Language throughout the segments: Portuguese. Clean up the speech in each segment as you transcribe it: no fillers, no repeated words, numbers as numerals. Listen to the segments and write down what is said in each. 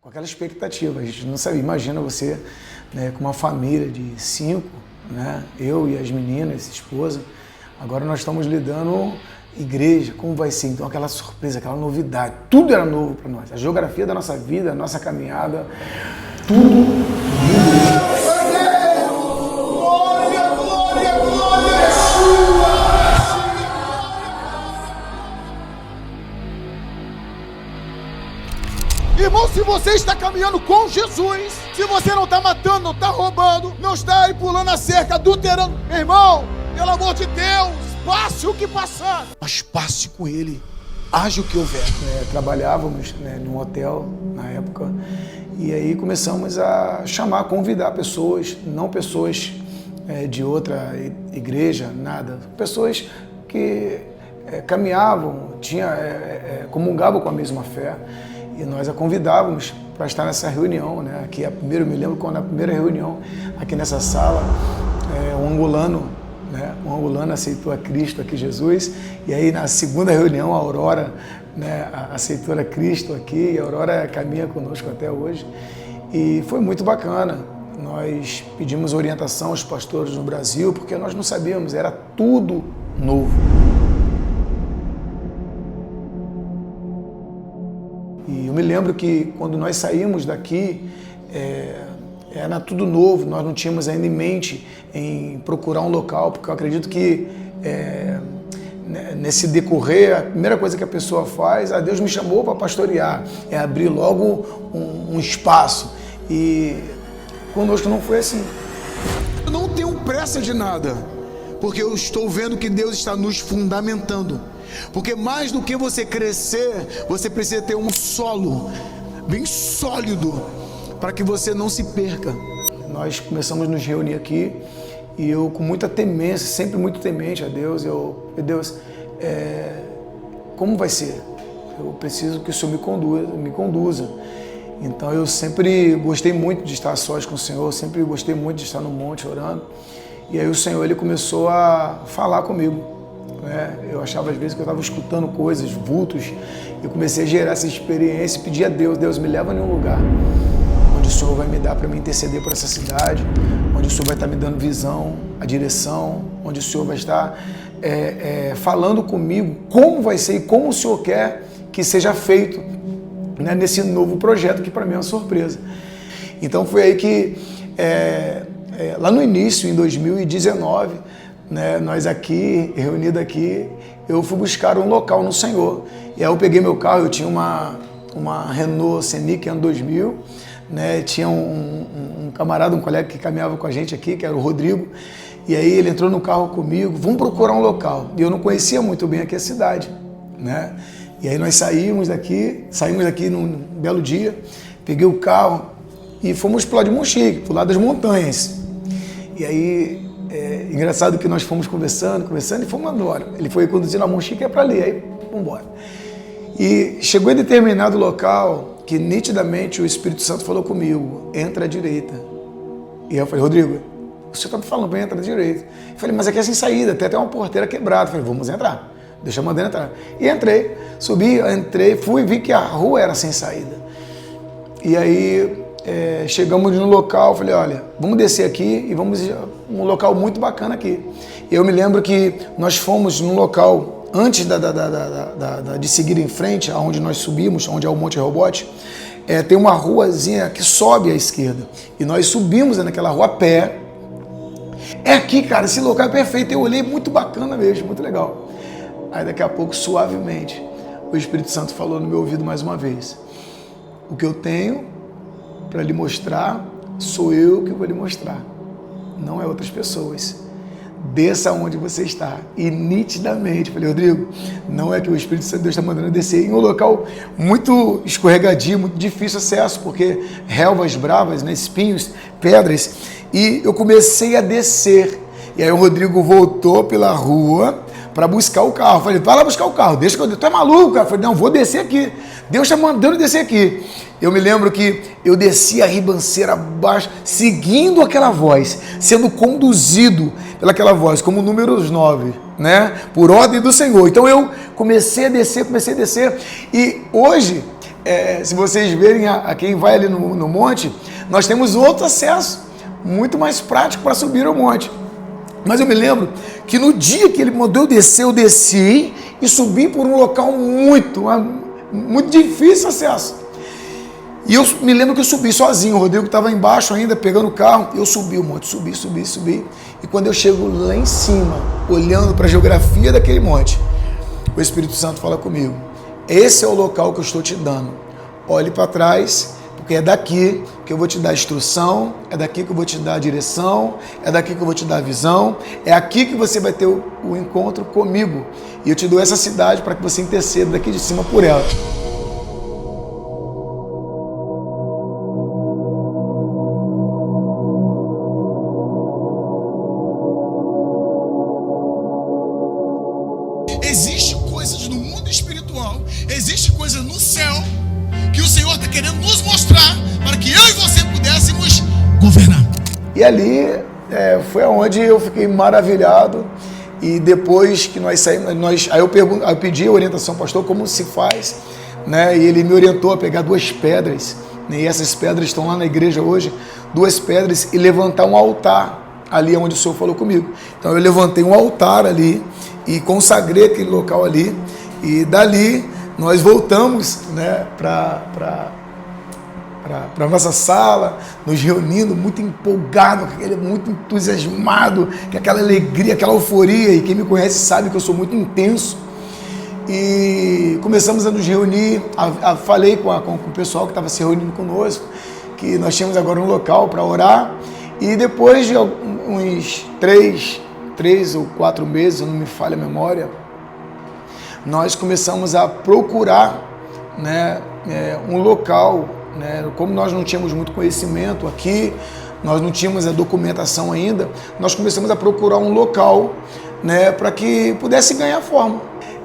com aquela expectativa. A gente não sabia. Imagina você, né, com uma família de 5, né, eu e as meninas, esposa. Agora nós estamos lidando igreja, como vai ser? Então aquela surpresa, aquela novidade, tudo era novo para nós. A geografia da nossa vida, a nossa caminhada, tudo. Irmão, se você está caminhando com Jesus, se você não está matando, não está roubando, não está aí pulando a cerca, adulterando, meu irmão, pelo amor de Deus, passe o que passar, mas passe com Ele, haja o que houver. Trabalhávamos, né, num hotel na época, e aí começamos a chamar, convidar pessoas, não pessoas de outra igreja, nada, pessoas que caminhavam, comungavam com a mesma fé. E nós a convidávamos para estar nessa reunião, né? Aqui, eu me lembro quando na primeira reunião, aqui nessa sala, um angolano aceitou a Cristo, aqui Jesus, e aí na segunda reunião a Aurora, né, aceitou a Cristo aqui, e a Aurora caminha conosco até hoje, e foi muito bacana. Nós pedimos orientação aos pastores no Brasil, porque nós não sabíamos, era tudo novo. E eu me lembro que quando nós saímos daqui, era tudo novo, nós não tínhamos ainda em mente em procurar um local, porque eu acredito que nesse decorrer, a primeira coisa que a pessoa faz, Deus me chamou para pastorear, é abrir logo um espaço. E conosco não foi assim. Eu não tenho pressa de nada, porque eu estou vendo que Deus está nos fundamentando. Porque mais do que você crescer, você precisa ter um solo bem sólido para que você não se perca. Nós começamos a nos reunir aqui e eu com muita temência, sempre muito temente a Deus, Deus, como vai ser? Eu preciso que o Senhor me conduza. Então eu sempre gostei muito de estar a sós com o Senhor, sempre gostei muito de estar no monte orando. E aí o Senhor, Ele começou a falar comigo. Eu achava às vezes que eu estava escutando coisas, vultos. Eu comecei a gerar essa experiência e pedir a Deus, Deus, me leva em um lugar onde o Senhor vai me dar para me interceder por essa cidade, onde o Senhor vai estar me dando visão, a direção, onde o Senhor vai estar falando comigo como vai ser e como o Senhor quer que seja feito, né, nesse novo projeto que para mim é uma surpresa. Então foi aí que, lá no início, em 2019, né, nós aqui, reunidos aqui, eu fui buscar um local no Senhor. E aí eu peguei meu carro, eu tinha uma Renault Scenic ano 2000, né, tinha um camarada, um colega que caminhava com a gente aqui, que era o Rodrigo, e aí ele entrou no carro comigo, vamos procurar um local. E eu não conhecia muito bem aqui a cidade, né? E aí nós saímos daqui num belo dia, peguei o carro e fomos para o lado de Monchique, para o lado das montanhas. E aí, engraçado que nós fomos conversando e fomos embora. Ele foi conduzindo a Monchique para ali, aí vamos embora. E chegou em determinado local que nitidamente o Espírito Santo falou comigo, entra à direita. E eu falei, Rodrigo, o senhor está me falando para entrar à direita. Eu falei, mas aqui é sem saída, tem até uma porteira quebrada. Eu falei, vamos entrar, deixa a bandeira entrar. E entrei, entrei, fui e vi que a rua era sem saída. E aí chegamos no local, falei, olha, vamos descer aqui e vamos um local muito bacana aqui. Eu me lembro que nós fomos num local, antes de seguir em frente, aonde nós subimos, onde é o Monte Rehobote, tem uma ruazinha que sobe à esquerda. E nós subimos naquela rua a pé. É aqui, cara, esse local é perfeito. Eu olhei, muito bacana mesmo, muito legal. Aí daqui a pouco, suavemente, o Espírito Santo falou no meu ouvido mais uma vez. O que eu tenho para lhe mostrar, sou eu que vou lhe mostrar. Não é outras pessoas. Desça onde você está. E nitidamente, falei, Rodrigo, não é que o Espírito Santo de Deus está mandando eu descer em um local muito escorregadio, muito difícil acesso, porque relvas bravas, né, espinhos, pedras. E eu comecei a descer. E aí o Rodrigo voltou pela rua para buscar o carro. Falei, vai lá buscar o carro, deixa que eu... Tu é maluco, cara? Falei, não, vou descer aqui. Deus está mandando descer aqui. Eu me lembro que eu desci a ribanceira abaixo, seguindo aquela voz, sendo conduzido pelaquela voz, como números 9, né? Por ordem do Senhor. Então eu comecei a descer, e hoje se vocês verem a quem vai ali no monte, nós temos outro acesso, muito mais prático para subir ao monte. Mas eu me lembro que no dia que ele mandou eu descer, eu desci e subi por um local muito difícil acesso. E eu me lembro que eu subi sozinho, o Rodrigo estava embaixo ainda, pegando o carro, eu subi o monte, subi. E quando eu chego lá em cima, olhando para a geografia daquele monte, o Espírito Santo fala comigo: esse é o local que eu estou te dando. Olhe para trás, porque é daqui que eu vou te dar instrução, é daqui que eu vou te dar a direção, é daqui que eu vou te dar a visão, é aqui que você vai ter o encontro comigo. E eu te dou essa cidade para que você interceda daqui de cima por ela. Existe coisas no mundo espiritual, existe coisas no céu que o Senhor está querendo nos mostrar para que eu e você pudéssemos governar. E ali foi onde eu fiquei maravilhado. E depois que nós saímos, aí eu pedi a orientação, pastor, como se faz, né? E ele me orientou a pegar 2 pedras, né? E essas pedras estão lá na igreja hoje, 2 pedras, e levantar um altar ali onde o Senhor falou comigo. Então eu levantei um altar ali e consagrei aquele local ali, e dali nós voltamos, né, para a nossa sala, nos reunindo, muito empolgado, muito entusiasmado, com aquela alegria, aquela euforia, e quem me conhece sabe que eu sou muito intenso. E começamos a nos reunir, falei com o pessoal que estava se reunindo conosco, que nós tínhamos agora um local para orar, e depois de uns 3 ou 4 meses, eu não me falha a memória, nós começamos a procurar, né, um local, né, como nós não tínhamos muito conhecimento aqui, nós não tínhamos a documentação ainda, nós começamos a procurar um local, né, para que pudesse ganhar forma.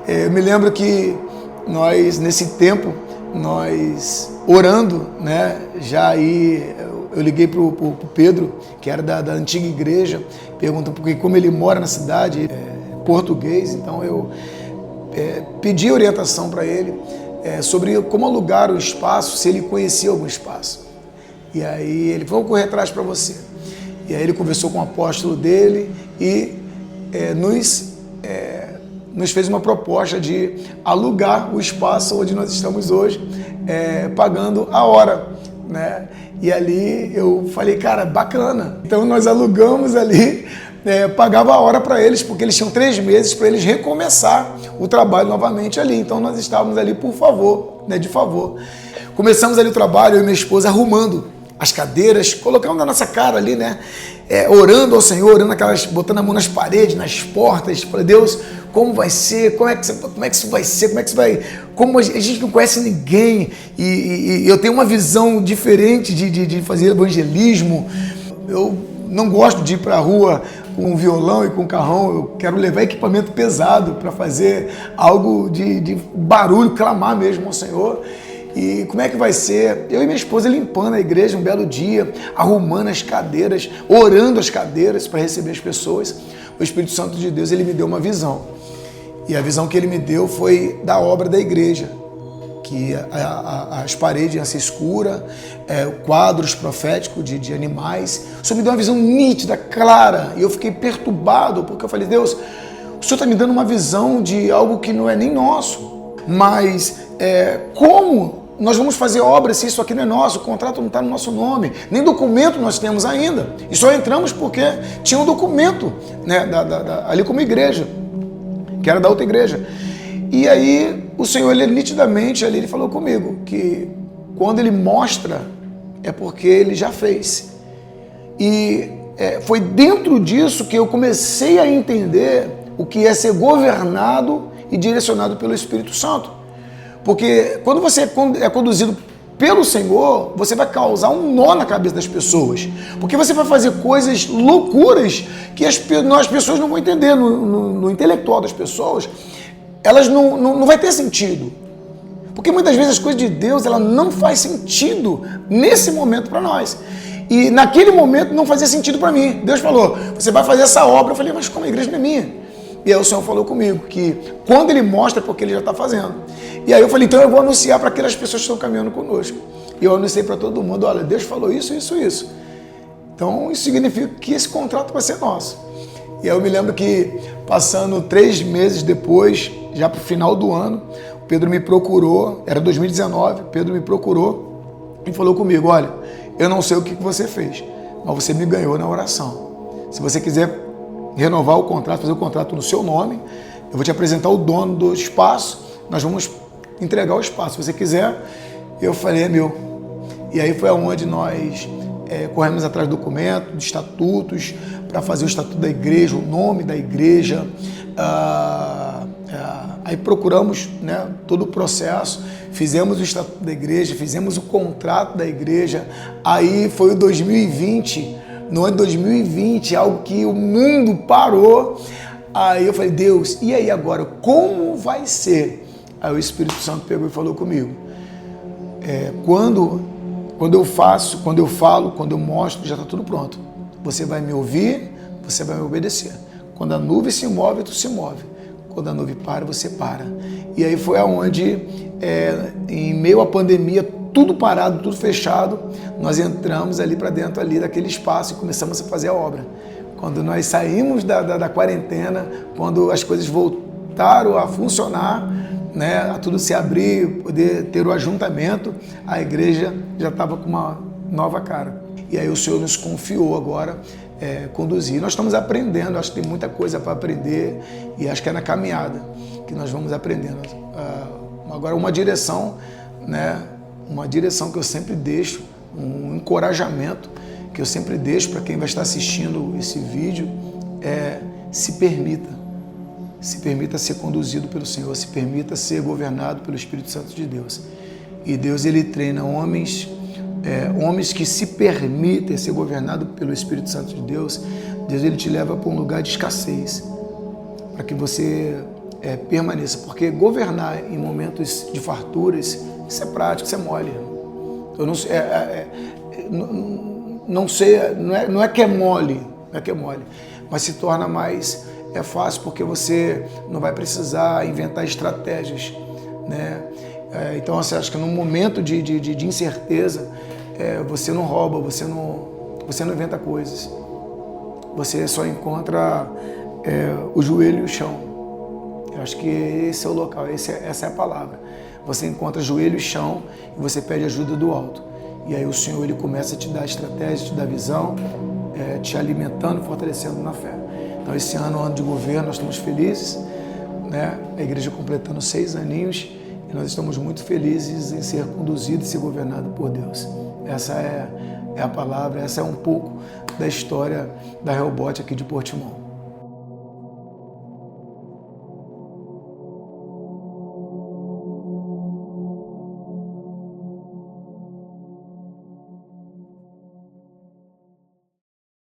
Eu me lembro que nós, nesse tempo, nós orando, né, já aí eu liguei para o Pedro, que era da antiga igreja, perguntando porque como ele mora na cidade, português, então eu pedi orientação para ele sobre como alugar o espaço, se ele conhecia algum espaço. E aí ele falou: vou correr atrás para você. E aí ele conversou com o apóstolo dele e nos fez uma proposta de alugar o espaço onde nós estamos hoje, pagando a hora, né? E ali eu falei: cara, bacana. Então nós alugamos ali, pagava a hora para eles, porque eles tinham 3 meses para eles recomeçar o trabalho novamente ali. Então nós estávamos ali por favor, né, de favor. Começamos ali o trabalho, eu e minha esposa arrumando as cadeiras, colocando na nossa cara ali, né, orando ao Senhor, botando a mão nas paredes, nas portas. Falei: Deus, como vai ser? Como é que isso vai ser? Como a gente não conhece ninguém e eu tenho uma visão diferente de fazer evangelismo. Eu não gosto de ir para a rua com um violão e com um carrão, eu quero levar equipamento pesado para fazer algo de barulho, clamar mesmo ao Senhor. E como é que vai ser? Eu e minha esposa limpando a igreja um belo dia, arrumando as cadeiras, orando as cadeiras para receber as pessoas. O Espírito Santo de Deus, ele me deu uma visão. E a visão que ele me deu foi da obra da igreja, que as paredes iam ser escuras, quadros proféticos de animais. O Senhor me deu uma visão nítida, clara, e eu fiquei perturbado, porque eu falei: Deus, o Senhor está me dando uma visão de algo que não é nem nosso, mas como nós vamos fazer obra se isso aqui não é nosso? O contrato não está no nosso nome, nem documento nós temos ainda, e só entramos porque tinha um documento, né, ali como igreja, que era da outra igreja. E aí o Senhor, ele nitidamente ali, ele falou comigo que quando ele mostra é porque ele já fez. E foi dentro disso que eu comecei a entender o que é ser governado e direcionado pelo Espírito Santo. Porque quando você é conduzido pelo Senhor, você vai causar um nó na cabeça das pessoas. Porque você vai fazer coisas loucuras que as pessoas não vão entender. No intelectual das pessoas, elas não vai ter sentido. Porque muitas vezes as coisas de Deus, ela não faz sentido nesse momento para nós. E naquele momento não fazia sentido para mim. Deus falou: você vai fazer essa obra. Eu falei: mas como a igreja não é minha? E aí o Senhor falou comigo que quando Ele mostra, é porque Ele já está fazendo. E aí eu falei, então eu vou anunciar para aquelas pessoas que estão caminhando conosco. E eu anunciei para todo mundo, olha, Deus falou isso, isso, isso. Então isso significa que esse contrato vai ser nosso. E aí eu me lembro que passando 3 meses depois, já para o final do ano, o Pedro me procurou, era 2019, Pedro me procurou e falou comigo, olha, eu não sei o que você fez, mas você me ganhou na oração. Se você quiser renovar o contrato, fazer o contrato no seu nome, eu vou te apresentar o dono do espaço, nós vamos entregar o espaço. Se você quiser, eu falei, é meu. E aí foi aonde nós corremos atrás do documento, de estatutos, para fazer o estatuto da igreja, o nome da igreja. Aí procuramos, né, todo o processo, fizemos o estatuto da igreja, fizemos o contrato da igreja. Aí foi o 2020, no ano de 2020, algo que o mundo parou. Aí eu falei, Deus, e aí agora, como vai ser? Aí o Espírito Santo pegou e falou comigo, quando eu faço, quando eu falo, quando eu mostro, já está tudo pronto. Você vai me ouvir, você vai me obedecer. Quando a nuvem se move, tu se move. Quando a nuvem para, você para. E aí foi aonde, em meio à pandemia, tudo parado, tudo fechado, nós entramos ali para dentro ali daquele espaço e começamos a fazer a obra. Quando nós saímos da quarentena, quando as coisas voltaram a funcionar, né, a tudo se abrir, poder ter o ajuntamento, a igreja já estava com uma nova cara. E aí o Senhor nos confiou agora conduzir. Nós estamos aprendendo, acho que tem muita coisa para aprender e acho que é na caminhada que nós vamos aprendendo. Agora uma direção, né, uma direção que eu sempre deixo, um encorajamento que eu sempre deixo para quem vai estar assistindo esse vídeo se permita ser conduzido pelo Senhor, se permita ser governado pelo Espírito Santo de Deus. E Deus, Ele treina homens que se permitem ser governados pelo Espírito Santo de Deus. Deus, Ele te leva para um lugar de escassez, para que você permaneça, porque governar em momentos de farturas, isso é prático, isso é mole. Eu não sei, não sei, não é que é mole, mas se torna mais fácil, porque você não vai precisar inventar estratégias, né? Então, você acha que num momento de incerteza, você não rouba, você não inventa coisas. Você só encontra o joelho e o chão. Eu acho que esse é o local, essa é a palavra. Você encontra joelho e chão e você pede ajuda do alto. E aí o Senhor, Ele começa a te dar estratégia, te dar visão, te alimentando, fortalecendo na fé. Então, esse ano de governo, nós estamos felizes, né? A igreja completando 6 aninhos e nós estamos muito felizes em ser conduzido e ser governado por Deus. Essa é a palavra, essa é um pouco da história da Hellbot aqui de Portimão.